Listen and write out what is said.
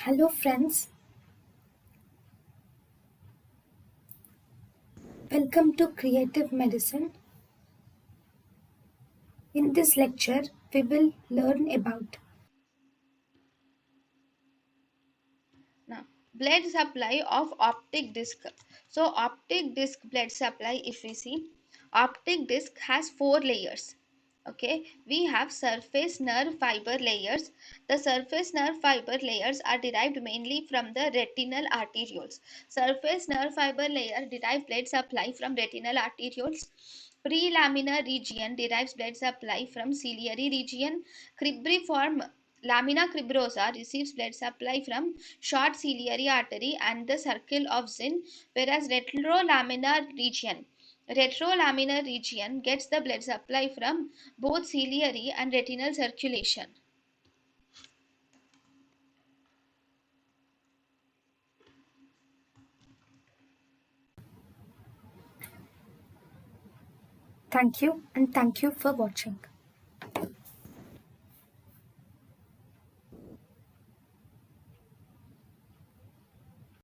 Hello friends, welcome to Creative Medicine. In this lecture, we will learn about Now, blood supply of optic disc. So, optic disc blood supply, if we see, optic disc has four layers. Okay, we have surface nerve fiber layers. The surface nerve fiber layers are derived mainly from the retinal arterioles. Surface nerve fiber layer derive blood supply from retinal arterioles. Prelaminar region derives blood supply from ciliary region. Cribriform lamina cribrosa receives blood supply from short ciliary artery and the circle of Zinn, whereas retrolaminar region gets the blood supply from both ciliary and retinal circulation. thank you and thank you for watching.